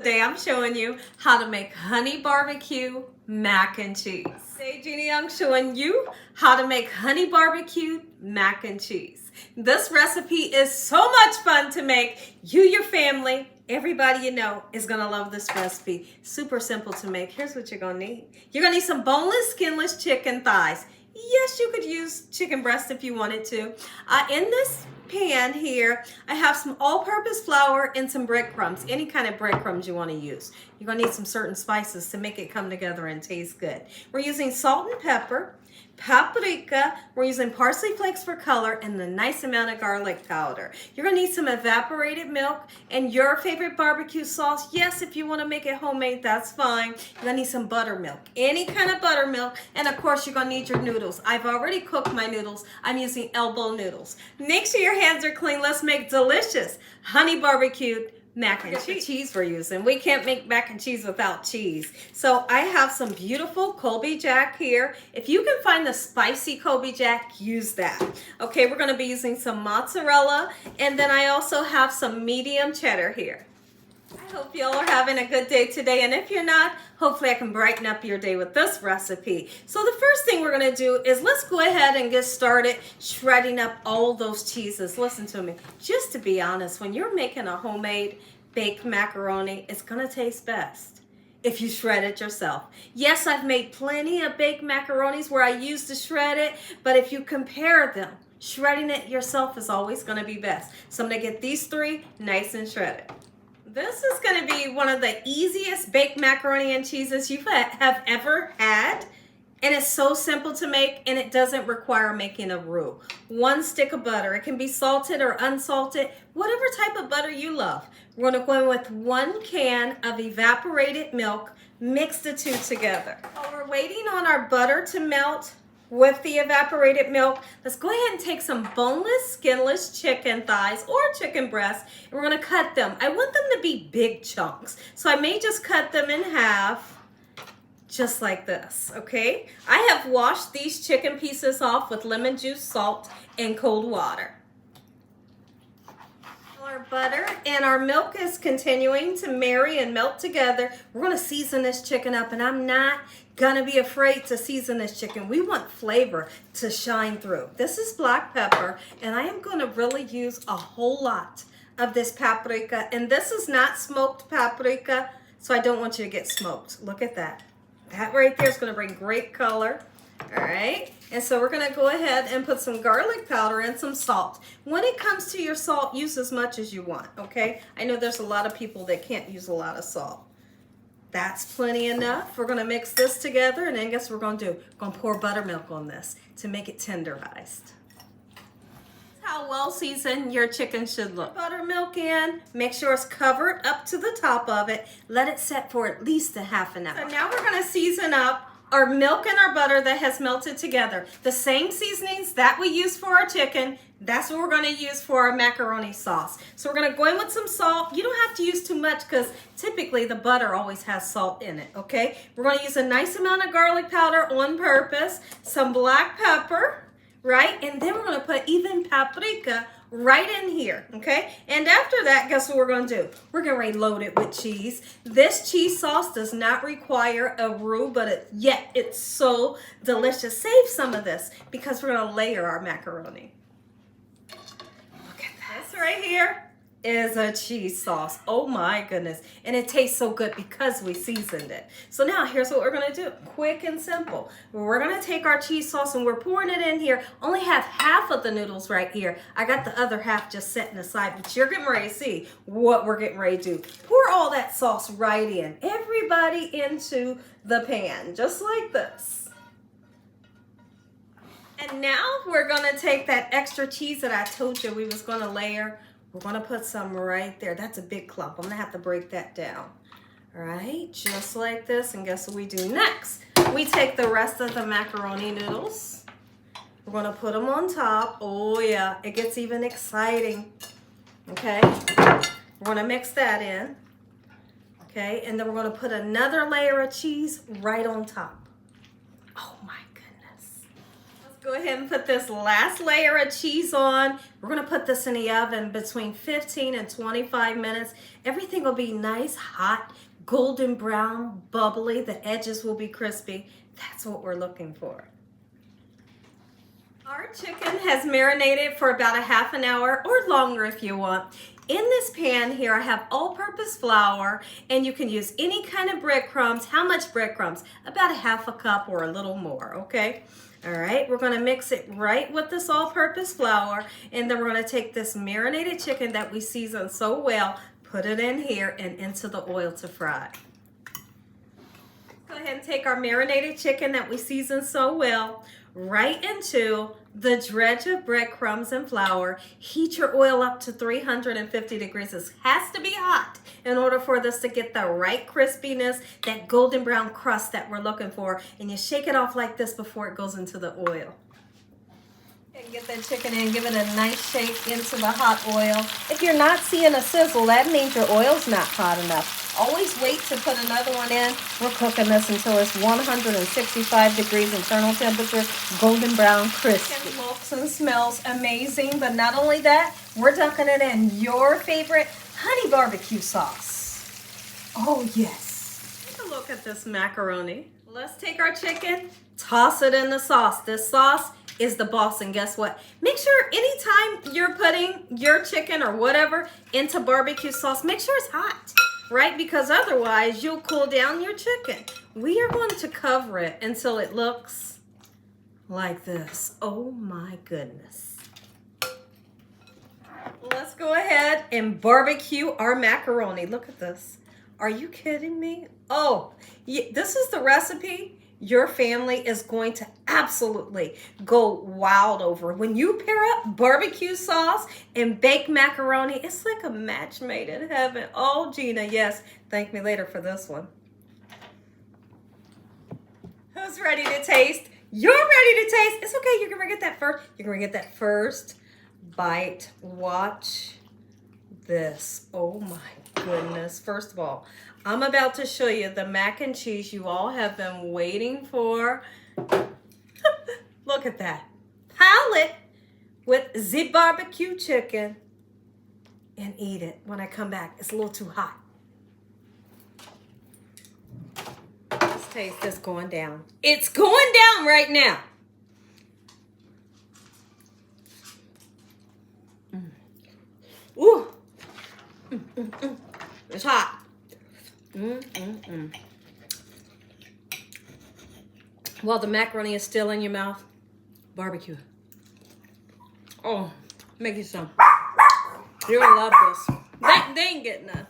Today I'm showing you how to make honey barbecue mac and cheese. Today Gina Young showing you how to make honey barbecue mac and cheese. This recipe is so much fun to make. You, your family, everybody you know is gonna love this recipe. Super simple to make. Here's what you're gonna need. You're gonna need some boneless, skinless chicken thighs. Yes, you could use chicken breast if you wanted to. In this pan here, I have some all-purpose flour and some breadcrumbs, any kind of breadcrumbs you want to use. You're going to need some certain spices to make it come together and taste good. We're using salt and pepper, paprika, we're using parsley flakes for color, and a nice amount of garlic powder. You're going to need some evaporated milk and your favorite barbecue sauce. Yes, if you want to make it homemade, that's fine. You're going to need some buttermilk, any kind of buttermilk, and of course you're going to need your noodles. I've already cooked my noodles. I'm using elbow noodles. Make sure your hands are clean. Let's make delicious honey barbecued mac and cheese. Cheese we're using. We can't make mac and cheese without cheese. So I have some beautiful Colby Jack here. If you can find the spicy Colby Jack, use that. Okay, we're going to be using some mozzarella, and then I also have some medium cheddar here. I hope y'all are having a good day today, and if you're not, hopefully I can brighten up your day with this recipe. So the first thing we're going to do is let's go ahead and get started shredding up all those cheeses. Listen to me. Just to be honest, when you're making a homemade baked macaroni, it's going to taste best if you shred it yourself. Yes, I've made plenty of baked macaronis where I used to shred it, but if you compare them, shredding it yourself is always going to be best. So I'm going to get these three nice and shredded. This is going to be one of the easiest baked macaroni and cheeses you have ever had. And it's so simple to make, and it doesn't require making a roux. One stick of butter. It can be salted or unsalted, whatever type of butter you love. We're going to go in with 1 can of evaporated milk. Mix the two together. While we're waiting on our butter to melt with the evaporated milk, let's go ahead and take some boneless, skinless chicken thighs or chicken breasts, and we're going to cut them. I want them to be big chunks, so I may just cut them in half, just like this, okay? I have washed these chicken pieces off with lemon juice, salt, and cold water. Our butter and our milk is continuing to marry and melt together. We're going to season this chicken up, and I'm not going to be afraid to season this chicken. We want flavor to shine through. This is black pepper, and I am going to really use a whole lot of this paprika, and this is not smoked paprika, so I don't want you to get smoked. Look at that. That right there is going to bring great color. All right, and so we're going to go ahead and put some garlic powder and some salt. When it comes to your salt, use as much as you want, okay? I know there's a lot of people that can't use a lot of salt. That's plenty enough. We're going to mix this together, and then guess what we're going to do? We're going to pour buttermilk on this to make it tenderized. How well seasoned your chicken should look. Buttermilk in, make sure it's covered up to the top of it. Let it set for at least a half an hour. So now we're going to season up our milk and our butter that has melted together. The same seasonings that we use for our chicken, that's what we're going to use for our macaroni sauce. So we're going to go in with some salt. You don't have to use too much because typically the butter always has salt in it, okay? We're going to use a nice amount of garlic powder on purpose, some black pepper, right? And then we're going to put even paprika right in here, okay? And after that, guess what we're going to do? We're going to load it with cheese. This cheese sauce does not require a roux, but yet it's so delicious. Save some of this because we're going to layer our macaroni. Look at this right here is a cheese sauce. Oh my goodness. And it tastes so good because we seasoned it. So now here's what we're going to do. Quick and simple. We're going to take our cheese sauce and we're pouring it in here. Only have half of the noodles right here. I got the other half just setting aside, but you're getting ready to see what we're getting ready to do. Pour all that sauce right in. Everybody into the pan, just like this. And now we're going to take that extra cheese that I told you we was going to layer. We're going to put some right there. That's a big clump. I'm going to have to break that down. All right, just like this. And guess what we do next? We take the rest of the macaroni noodles. We're going to put them on top. Oh, yeah, it gets even exciting. Okay, we're going to mix that in. Okay, and then we're going to put another layer of cheese right on top. Oh, my goodness. Let's go Go ahead and put this last layer of cheese on. We're gonna put this in the oven between 15 and 25 minutes. Everything will be nice, hot, golden brown, bubbly. The edges will be crispy. That's what we're looking for. Our chicken has marinated for about a half an hour or longer if you want. In this pan here, I have all-purpose flour, and you can use any kind of breadcrumbs. How much breadcrumbs? About a half a cup or a little more, okay? All right, we're gonna mix it right with this all-purpose flour, and then we're gonna take this marinated chicken that we seasoned so well, put it in here and into the oil to fry. Go ahead and take our marinated chicken that we seasoned so well right into the dredge of breadcrumbs and flour. Heat your oil up to 350 degrees. This has to be hot in order for this to get the right crispiness, that golden brown crust that we're looking for. And you shake it off like this before it goes into the oil. And get that chicken in, give it a nice shake into the hot oil. If you're not seeing a sizzle, that means your oil's not hot enough. Always wait to put another one in. We're cooking this until it's 165 degrees internal temperature, golden brown, crispy. It looks and smells amazing, but not only that, we're dunking it in your favorite honey barbecue sauce. Oh yes. Take a look at this macaroni. Let's take our chicken, toss it in the sauce. This sauce is the boss, and guess what? Make sure anytime you're putting your chicken or whatever into barbecue sauce, make sure it's hot, right? Because otherwise you'll cool down your chicken. We are going to cover it until it looks like this. Oh my goodness. Let's go ahead and barbecue our macaroni. Look at this. Are you kidding me? Oh, this is the recipe your family is going to absolutely go wild over. When you pair up barbecue sauce and baked macaroni, it's like a match made in heaven. Oh, Gina, yes. Thank me later for this one. Who's ready to taste? You're ready to taste. It's okay. You're going to get that first. You're going to get that first bite. Watch this. Oh, my goodness. First of all, I'm about to show you the mac and cheese you all have been waiting for. Look at that. Pile it with the barbecue chicken and eat it when I come back. It's a little too hot. Let's taste this going down. It's going down right now. Ooh. It's hot. While the macaroni is still in your mouth, barbecue. Oh, make you some. You're gonna love this. They ain't getting none.